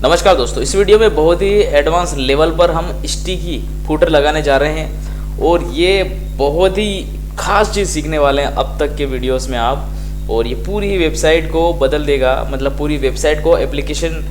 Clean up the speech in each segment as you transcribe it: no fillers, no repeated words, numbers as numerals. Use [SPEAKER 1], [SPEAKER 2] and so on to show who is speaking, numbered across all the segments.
[SPEAKER 1] नमस्कार दोस्तों, इस वीडियो में बहुत ही एडवांस लेवल पर हम स्टिकी फुटर लगाने जा रहे हैं और ये बहुत ही खास चीज़ सीखने वाले हैं अब तक के वीडियोस में आप। और ये पूरी वेबसाइट को बदल देगा, मतलब पूरी वेबसाइट को एप्लीकेशन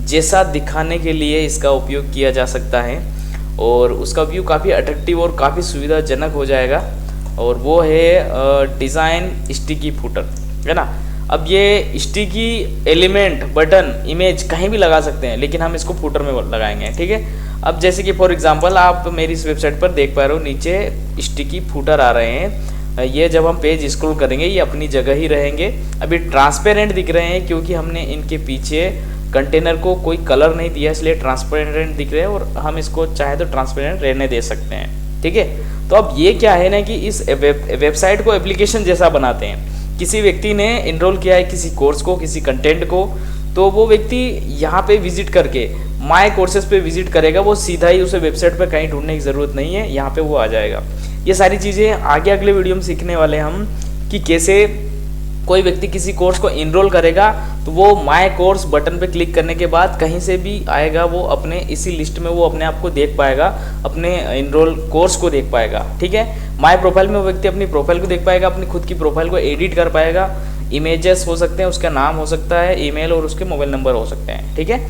[SPEAKER 1] जैसा दिखाने के लिए इसका उपयोग किया जा सकता है और उसका व्यू काफ़ी अट्रैक्टिव और काफ़ी सुविधाजनक हो जाएगा। और वो है डिज़ाइन स्टिकी फुटर, है ना। अब ये स्टिकी एलिमेंट, बटन, इमेज कहीं भी लगा सकते हैं, लेकिन हम इसको फुटर में लगाएंगे, ठीक है। अब जैसे कि फॉर एग्जांपल आप मेरी इस वेबसाइट पर देख पा रहे हो, नीचे स्टिकी फुटर आ रहे हैं। ये जब हम पेज स्क्रॉल करेंगे ये अपनी जगह ही रहेंगे। अभी ट्रांसपेरेंट दिख रहे हैं क्योंकि हमने इनके पीछे कंटेनर को कोई कलर नहीं दिया, इसलिए ट्रांसपेरेंट दिख रहे हैं और हम इसको चाहे तो ट्रांसपेरेंट रहने दे सकते हैं, ठीक है। तो अब ये क्या है ना कि इस वेबसाइट को एप्लीकेशन जैसा बनाते हैं। किसी व्यक्ति ने इनरोल किया है किसी कोर्स को, किसी कंटेंट को, तो वो व्यक्ति यहाँ पे विजिट करके माय कोर्सेज पे विजिट करेगा, वो सीधा ही उसे वेबसाइट पे कहीं ढूंढने की ज़रूरत नहीं है, यहाँ पे वो आ जाएगा। ये सारी चीज़ें आगे अगले वीडियो में सीखने वाले हैं हम कि कैसे कोई व्यक्ति किसी कोर्स को इनरोल करेगा तो वो माय कोर्स बटन पे क्लिक करने के बाद कहीं से भी आएगा, वो अपने इसी लिस्ट में वो अपने आप को देख पाएगा, अपने इनरोल कोर्स को देख पाएगा, ठीक है। माय प्रोफाइल में वो व्यक्ति अपनी प्रोफाइल को देख पाएगा, अपनी खुद की प्रोफाइल को एडिट कर पाएगा, इमेजेस हो सकते हैं, उसका नाम हो सकता है, ईमेल और उसके मोबाइल नंबर हो सकते हैं, ठीक है।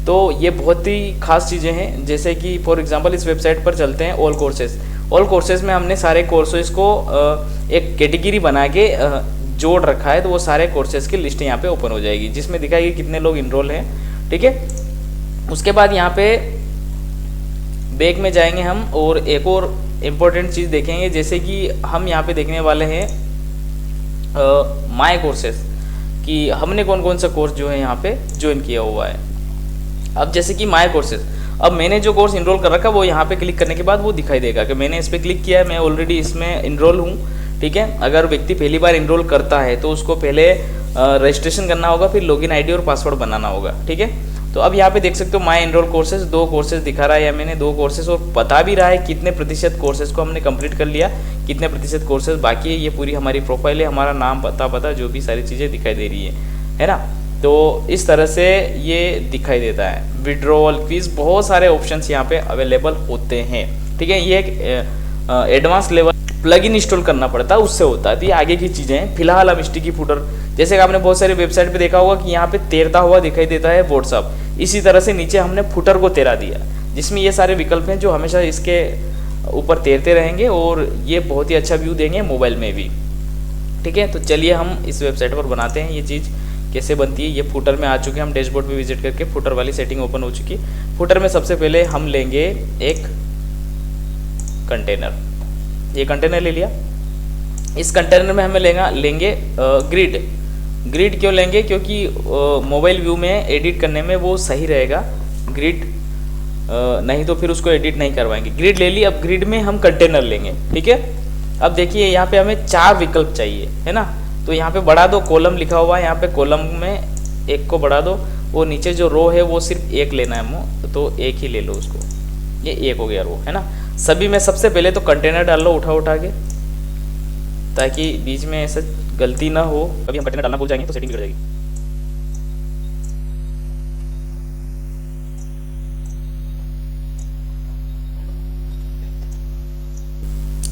[SPEAKER 1] तो ये बहुत ही खास चीज़ें हैं। जैसे कि फॉर एग्जांपल इस वेबसाइट पर चलते हैं, ऑल कोर्सेज में हमने सारे कोर्सेज को एक कैटेगरी बना के जोड़ रखा है, तो वो सारे कोर्सेज की लिस्ट यहाँ पे ओपन हो जाएगी जिसमें दिखाएगी कितने लोग इनरोल हैं, ठीक है। उसके बाद यहाँ पे बैक में जाएंगे हम और एक और इम्पोर्टेंट चीज़ देखेंगे, जैसे कि हम यहाँ पे देखने वाले हैं माय कोर्सेज कि हमने कौन कौन सा कोर्स जो है यहाँ पे ज्वाइन किया हुआ है। अब जैसे कि माय कोर्सेज, अब मैंने जो कोर्स इनरोल कर रखा है वो यहाँ पे क्लिक करने के बाद वो दिखाई देगा कि मैंने इस पर क्लिक किया है, मैं ऑलरेडी इसमें इनरोल हूँ, ठीक है। अगर व्यक्ति पहली बार इनरोल करता है तो उसको पहले रजिस्ट्रेशन करना होगा, फिर लॉगिन आईडी और पासवर्ड बनाना होगा, ठीक है। तो अब यहाँ पे देख सकते हो माय इनरोल कोर्सेज, 2 कोर्सेज दिखा रहा है या मैंने 2 कोर्सेज और बता भी रहा है कितने प्रतिशत कोर्सेज को हमने कंप्लीट कर लिया, कितने प्रतिशत कोर्सेज बाकी है। ये पूरी हमारी प्रोफाइल है, हमारा नाम, पता जो भी सारी चीज़ें दिखाई दे रही है ना। तो इस तरह से ये दिखाई देता है। विड्रॉल, क्विज, बहुत सारे ऑप्शंस यहाँ पे अवेलेबल होते हैं, ठीक है। ये एक एडवांस लेवल प्लगइन इंस्टॉल करना पड़ता है, उससे होता है। तो ये आगे की चीज़ें हैं। फिलहाल हम स्टिकी फुटर, जैसे कि आपने बहुत सारी वेबसाइट पे देखा होगा कि यहाँ पे तैरता हुआ दिखाई देता है व्हाट्सअप, इसी तरह से नीचे हमने फुटर को तैरा दिया, जिसमें ये सारे विकल्प हैं जो हमेशा इसके ऊपर तैरते रहेंगे और ये बहुत ही अच्छा व्यू देंगे मोबाइल में भी, ठीक है। तो चलिए हम इस वेबसाइट पर बनाते हैं ये चीज़ कैसे बनती है। ये फुटर में आ चुके हैं, हम डैशबोर्ड पे विजिट करके फुटर वाली सेटिंग ओपन हो चुकी है। फुटर में सबसे पहले हम लेंगे एक कंटेनर, ये कंटेनर ले लिया। इस कंटेनर में हमें लेंगे ग्रिड क्यों लेंगे? क्योंकि मोबाइल व्यू में एडिट करने में वो सही रहेगा। ग्रिड नहीं तो फिर उसको एडिट नहीं करवाएंगे। ग्रिड ले ली। अब ग्रिड में हम कंटेनर लेंगे, ठीक है। अब देखिए यहाँ पे हमें 4 विकल्प चाहिए, है ना। तो यहाँ पे बढ़ा दो, कॉलम लिखा हुआ है, यहाँ पे कॉलम में एक को बढ़ा दो, वो नीचे जो रो है वो सिर्फ एक लेना है, तो एक ही ले लो उसको, ये एक हो गया रो, है ना। सभी में सबसे पहले तो कंटेनर डाल लो उठा के, ताकि बीच में ऐसा गलती ना हो, कभी हम कंटेनर डालना भूल जाएंगे तो सेटिंग बिगड़ जाएगी।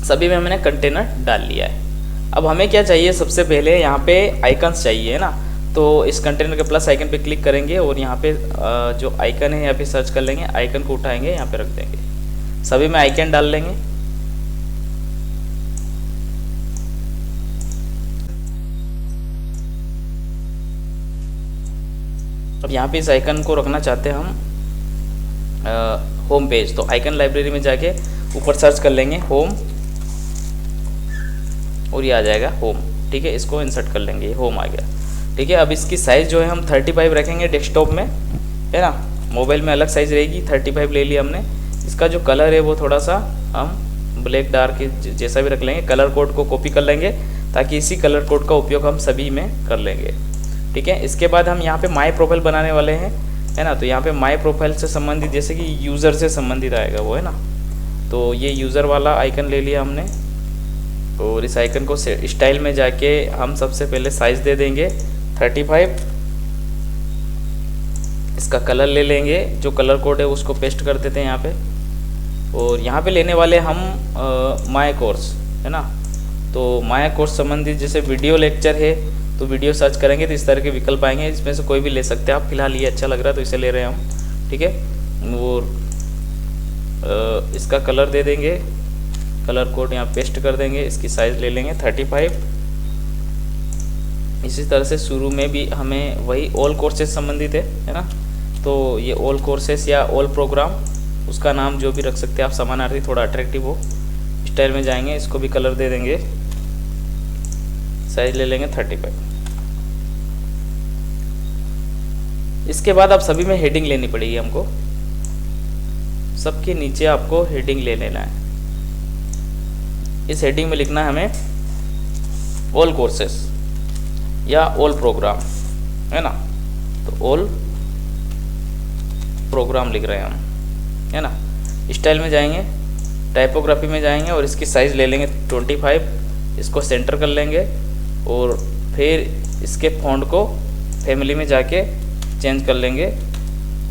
[SPEAKER 1] सभी में हमने कंटेनर डाल लिया है। अब हमें क्या चाहिए? सबसे पहले यहाँ पे आइकन्स चाहिए, है ना। तो इस कंटेनर के प्लस आइकन पे क्लिक करेंगे और यहाँ पे जो आइकन है यहाँ पे सर्च कर लेंगे, आइकन को उठाएंगे, यहाँ पे रख देंगे, सभी में आइकन डाल लेंगे। अब यहाँ पे इस आइकन को रखना चाहते हैं हम होम पेज, तो आइकन लाइब्रेरी में जाके ऊपर सर्च कर लेंगे होम और ये आ जाएगा होम, ठीक है। इसको इंसर्ट कर लेंगे, ये होम आ गया, ठीक है। अब इसकी साइज़ जो है हम 35 रखेंगे डेस्कटॉप में, है ना। मोबाइल में अलग साइज़ रहेगी, 35 ले लिया हमने। इसका जो कलर है वो थोड़ा सा हम ब्लैक डार्क जैसा भी रख लेंगे। कलर कोड को कॉपी कर लेंगे ताकि इसी कलर कोड का उपयोग हम सभी में कर लेंगे, ठीक है। इसके बाद हम यहाँ पे माय प्रोफाइल बनाने वाले हैं, है ना। तो यहाँ पे माय प्रोफाइल से संबंधित, जैसे कि यूज़र से संबंधित आएगा वो, है ना। तो ये यूज़र वाला आइकन ले लिया हमने और इस आइकन को स्टाइल में जाके हम सबसे पहले साइज़ दे देंगे 35 इसका कलर ले लेंगे, जो कलर कोड है उसको पेस्ट कर देते हैं यहाँ पे। और यहाँ पे लेने वाले हम माय कोर्स, है ना। तो माय कोर्स संबंधित जैसे वीडियो लेक्चर है तो वीडियो सर्च करेंगे तो इस तरह के विकल्प आएंगे, इसमें से कोई भी ले सकते हैं आप। फिलहाल ये अच्छा लग रहा है तो इसे ले रहे हैं हम, ठीक है। और इसका कलर दे देंगे, कलर कोड यहाँ पेस्ट कर देंगे, इसकी साइज़ ले लेंगे 35। इसी तरह से शुरू में भी हमें वही ऑल कोर्सेज संबंधित है ना। तो ये ऑल कोर्सेज या ऑल प्रोग्राम, उसका नाम जो भी रख सकते हैं आप, समानार्थी थोड़ा अट्रैक्टिव हो। स्टाइल में जाएंगे, इसको भी कलर दे देंगे, साइज ले लेंगे 35। इसके बाद आप सभी में हेडिंग लेनी पड़ेगी हमको, सबके नीचे आपको हेडिंग ले लेना है। इस हेडिंग में लिखना है हमें ऑल कोर्सेस या ऑल प्रोग्राम, है ना। तो ऑल प्रोग्राम लिख रहे हैं हम, है ना। स्टाइल में जाएंगे, टाइपोग्राफी में जाएंगे और इसकी साइज़ ले लेंगे 25। इसको सेंटर कर लेंगे और फिर इसके फॉन्ट को फैमिली में जाके चेंज कर लेंगे,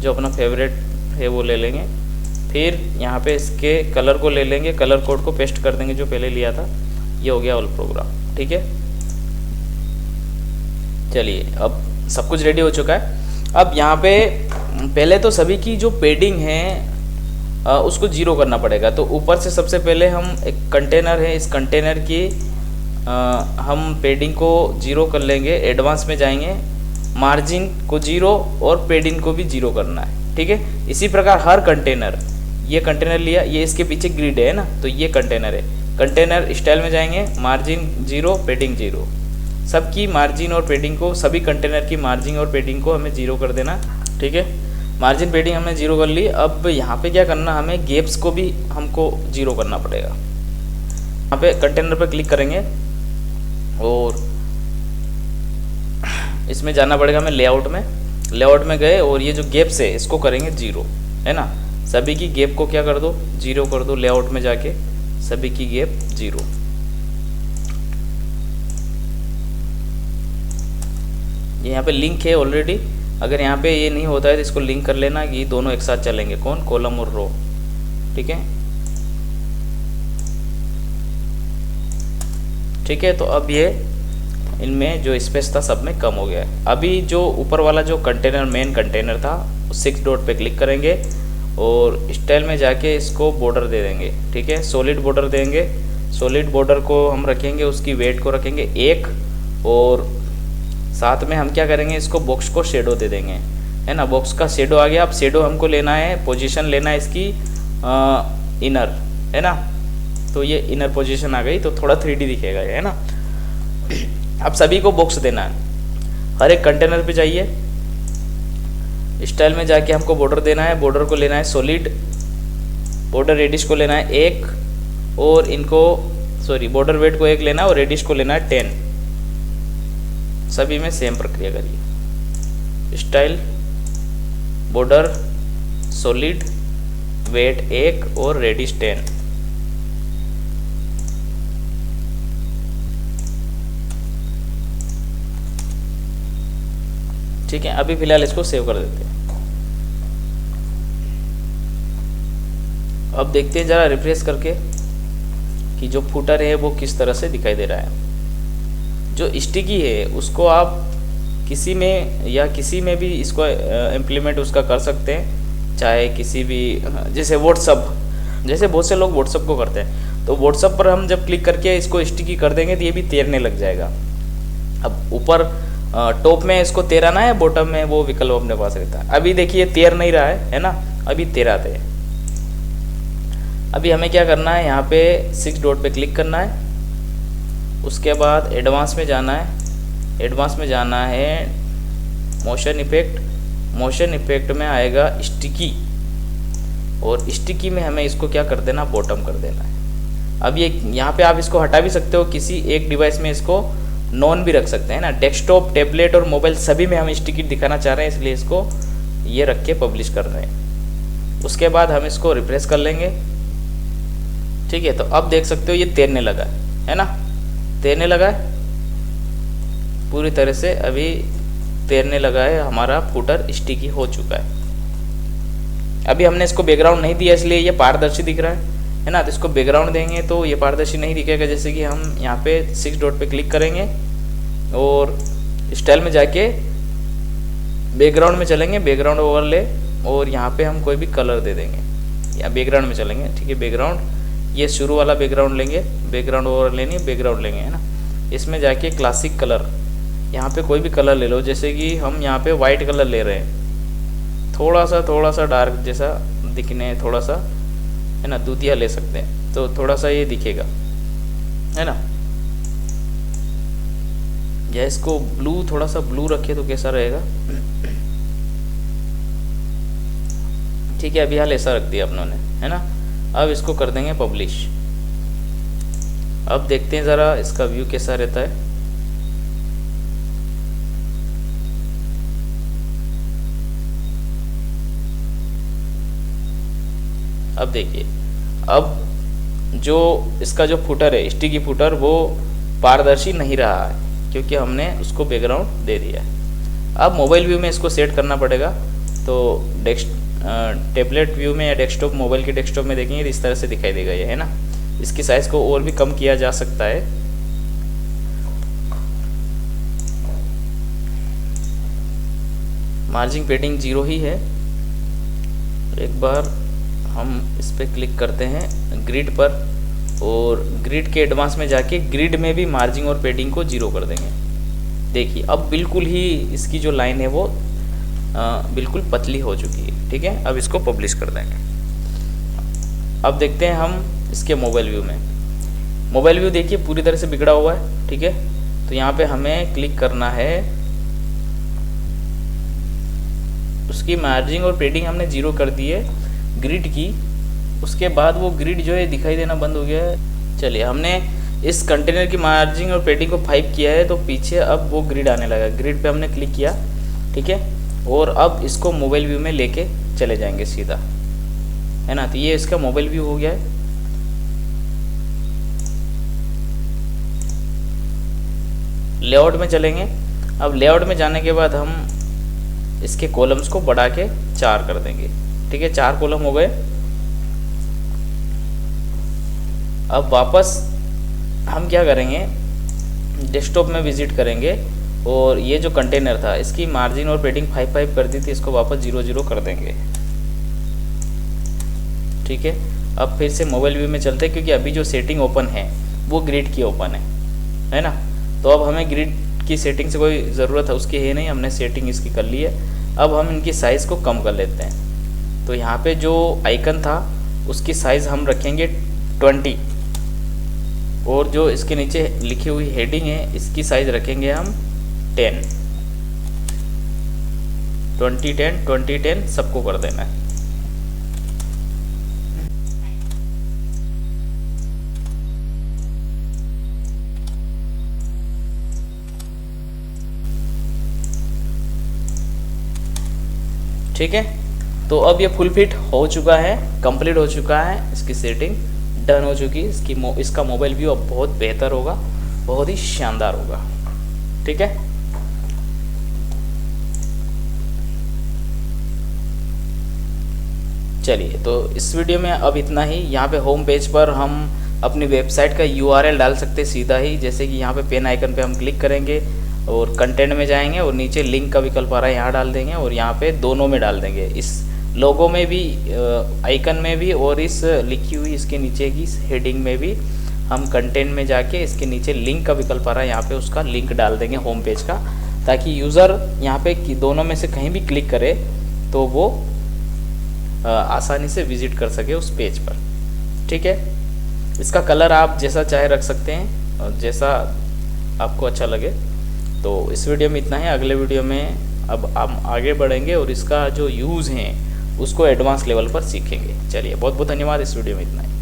[SPEAKER 1] जो अपना फेवरेट है वो ले लेंगे। फिर यहाँ पे इसके कलर को ले लेंगे, कलर कोड को पेस्ट कर देंगे जो पहले लिया था। ये हो गया ऑल प्रोग्राम, ठीक है। चलिए अब सब कुछ रेडी हो चुका है। अब यहाँ पे पहले तो सभी की जो पेडिंग है उसको जीरो करना पड़ेगा। तो ऊपर से सबसे पहले हम एक कंटेनर है, इस कंटेनर की हम पेडिंग को जीरो कर लेंगे। एडवांस में जाएंगे, मार्जिन को जीरो और पेडिंग को भी जीरो करना है, ठीक है। इसी प्रकार हर कंटेनर, ये कंटेनर लिया, ये इसके पीछे ग्रिड है ना, तो ये कंटेनर है। कंटेनर स्टाइल में जाएंगे, मार्जिन जीरो, पेडिंग जीरो। सबकी मार्जिन और पेडिंग को, सभी कंटेनर की मार्जिन और पेडिंग को हमें जीरो कर देना, ठीक है। मार्जिन पेडिंग हमने जीरो कर ली। अब यहाँ पे क्या करना, हमें गैप्स को भी हमको जीरो करना पड़ेगा। यहाँ पे कंटेनर पर क्लिक करेंगे और इसमें जाना पड़ेगा हमें लेआउट में। लेआउट में गए और ये जो गैप्स है इसको करेंगे जीरो, है ना। सभी की गैप को क्या कर दो, जीरो कर दो। लेआउट में जाके सभी की गैप जीरो। यहाँ पे लिंक है ऑलरेडी, अगर यहाँ पे ये नहीं होता है तो इसको लिंक कर लेना कि दोनों एक साथ चलेंगे, कौन, कॉलम और रो, ठीक है। ठीक है, तो अब ये इनमें जो स्पेस था सब में कम हो गया है। अभी जो ऊपर वाला जो कंटेनर, मेन कंटेनर था, 6 डॉट पे क्लिक करेंगे और स्टाइल में जाके इसको बॉर्डर दे देंगे, ठीक है। सॉलिड बॉर्डर देंगे। सॉलिड बॉर्डर को हम रखेंगे, उसकी वेट को रखेंगे 1 और साथ में हम क्या करेंगे, इसको बॉक्स को शेडो दे देंगे, है ना। बॉक्स का शेडो आ गया। अब शेडो हमको लेना है, पोजीशन लेना है इसकी इनर, है ना। तो ये इनर पोजीशन आ गई तो थोड़ा 3D दिखेगा, है ना। अब सभी को बॉक्स देना है। हर एक कंटेनर पे जाइए, स्टाइल में जाके हमको बॉर्डर देना है। बॉर्डर को लेना है सॉलिड, बॉर्डर रेडिश को लेना है 1 और इनको बॉर्डर वेट को 1 लेना है और रेडिश को लेना है 10। सभी में सेम प्रक्रिया करिए। स्टाइल, बॉर्डर, सॉलिड, वेट 1 और रेडिश 10। ठीक है, अभी फिलहाल इसको सेव कर देते हैं। अब देखते हैं जरा रिफ्रेश करके कि जो फुटर है वो किस तरह से दिखाई दे रहा है। जो स्टिकी है उसको आप किसी में या किसी में भी इसको इम्प्लीमेंट उसका कर सकते हैं, चाहे किसी भी, जैसे व्हाट्सअप, जैसे बहुत से लोग व्हाट्सअप को करते हैं। तो व्हाट्सअप पर हम जब क्लिक करके इसको स्टिकी कर देंगे तो ये भी तैरने लग जाएगा। अब ऊपर टॉप में इसको तैराना है, बॉटम में वो विकल्प अपने पास रहता है। अभी देखिए तैर नहीं रहा है ना, अभी तैराते हैं। अभी हमें क्या करना है, यहाँ पे 6 डॉट पे क्लिक करना है। उसके बाद एडवांस में जाना है। एडवांस में जाना है मोशन इफेक्ट। मोशन इफेक्ट में आएगा स्टिकी और स्टिकी में हमें इसको क्या कर देना, बॉटम कर देना है। अब ये यहाँ पे आप इसको हटा भी सकते हो, किसी एक डिवाइस में इसको नॉन भी रख सकते हैं ना। डेस्कटॉप, टैबलेट और मोबाइल सभी में हम स्टिकी दिखाना चाह रहे हैं, इसलिए इसको ये रख के पब्लिश कर रहे हैं। उसके बाद हम इसको रिफ्रेश कर लेंगे। ठीक है, तो अब देख सकते हो ये तैरने लगा है ना, तैरने लगा है पूरी तरह से। अभी तैरने लगा है, हमारा फुटर स्टिकी हो चुका है। अभी हमने इसको बैकग्राउंड नहीं दिया इसलिए ये पारदर्शी दिख रहा है ना। तो इसको बैकग्राउंड देंगे तो ये पारदर्शी नहीं दिखेगा। जैसे कि हम यहाँ पे 6 डॉट पे क्लिक करेंगे और स्टाइल में जाके बैकग्राउंड में चलेंगे, बैकग्राउंड ओवरले, और यहाँ पे हम कोई भी कलर दे देंगे या बैकग्राउंड में चलेंगे। ठीक है, बैकग्राउंड ये शुरू वाला बैकग्राउंड लेंगे, बैकग्राउंड ओवरले नहीं बैकग्राउंड लेंगे, है ना। इसमें जाके क्लासिक कलर, यहाँ पे कोई भी कलर ले लो। जैसे कि हम यहाँ पे वाइट कलर ले रहे हैं, थोड़ा सा डार्क जैसा दिखने, थोड़ा सा, है ना, दूधिया ले सकते हैं तो थोड़ा सा ये दिखेगा, है ना। या इसको ब्लू, थोड़ा सा ब्लू रखे तो कैसा रहेगा। ठीक है, अभी हाल ऐसा रख दिया अपनों ने, है ना। अब इसको कर देंगे पब्लिश। अब देखते हैं ज़रा इसका व्यू कैसा रहता है। अब देखिए, अब जो इसका जो फुटर है, स्टिकी फुटर, वो पारदर्शी नहीं रहा है क्योंकि हमने उसको बैकग्राउंड दे दिया है। अब मोबाइल व्यू में इसको सेट करना पड़ेगा। तो टैबलेट व्यू में या डेस्कटॉप, मोबाइल के डेस्कटॉप में देखेंगे तो इस तरह से दिखाई देगा ये, है ना। इसकी साइज़ को और भी कम किया जा सकता है। मार्जिन पेडिंग 0 ही है। एक बार हम इस पर क्लिक करते हैं ग्रिड पर, और ग्रिड के एडवांस में जाके ग्रिड में भी मार्जिन और पेडिंग को 0 कर देंगे। देखिए अब बिल्कुल ही इसकी जो लाइन है वो बिल्कुल पतली हो चुकी है। ठीक है, अब इसको पब्लिश कर देंगे। अब देखते हैं हम इसके मोबाइल व्यू में। मोबाइल व्यू देखिए पूरी तरह से बिगड़ा हुआ है। ठीक है, तो यहाँ पे हमें क्लिक करना है, उसकी मार्जिन और पेडिंग हमने 0 कर दी है ग्रिड की। उसके बाद वो ग्रिड जो है दिखाई देना बंद हो गया है। चलिए, हमने इस कंटेनर की मार्जिन और पेडिंग को 5 किया है तो पीछे अब वो ग्रिड आने लगा। ग्रिड पे हमने क्लिक किया, ठीक है, और अब इसको मोबाइल व्यू में लेके चले जाएंगे सीधा, है ना। तो ये इसका मोबाइल व्यू हो गया है। लेआउट में चलेंगे। अब लेआउट में जाने के बाद हम इसके कॉलम्स को बढ़ा के 4 कर देंगे। ठीक है, 4 कॉलम हो गए। अब वापस हम क्या करेंगे, डेस्कटॉप में विजिट करेंगे और ये जो कंटेनर था इसकी मार्जिन और पेडिंग 5 कर दी थी, इसको वापस 0 कर देंगे। ठीक है, अब फिर से मोबाइल व्यू में चलते हैं क्योंकि अभी जो सेटिंग ओपन है वो ग्रिड की ओपन है ना। तो अब हमें ग्रिड की सेटिंग से कोई ज़रूरत है उसकी है नहीं, हमने सेटिंग इसकी कर ली है। अब हम इनकी साइज़ को कम कर लेते हैं। तो यहाँ पे जो आइकन था उसकी साइज़ हम रखेंगे 20, और जो इसके नीचे लिखी हुई हेडिंग है इसकी साइज़ रखेंगे हम 10। 20-10 सबको कर देना है। ठीक है, तो अब ये फुल फिट हो चुका है, कंप्लीट हो चुका है, इसकी सेटिंग डन हो चुकी है। इसका मोबाइल व्यू अब बहुत बेहतर होगा, बहुत ही शानदार होगा। ठीक है, चलिए, तो इस वीडियो में अब इतना ही। यहाँ पे होम पेज पर हम अपनी वेबसाइट का URL डाल सकते हैं सीधा ही। जैसे कि यहाँ पे पेन आइकन पे हम क्लिक करेंगे और कंटेंट में जाएंगे और नीचे लिंक का विकल्प आ रहा है, यहाँ डाल देंगे, और यहाँ पे दोनों में डाल देंगे, इस लोगो में भी, आइकन में भी, और इस लिखी हुई इसके नीचे की हेडिंग में भी। हम कंटेंट में जाके इसके नीचे लिंक का विकल्प आ रहा है, यहाँ पे उसका लिंक डाल देंगे होम पेज का, ताकि यूज़र यहाँ पे दोनों में से कहीं भी क्लिक करे तो वो आसानी से विजिट कर सके उस पेज पर। ठीक है, इसका कलर आप जैसा चाहे रख सकते हैं और जैसा आपको अच्छा लगे। तो इस वीडियो में इतना है। अगले वीडियो में अब हम आगे बढ़ेंगे और इसका जो यूज़ है उसको एडवांस लेवल पर सीखेंगे। चलिए, बहुत बहुत धन्यवाद। इस वीडियो में इतना ही।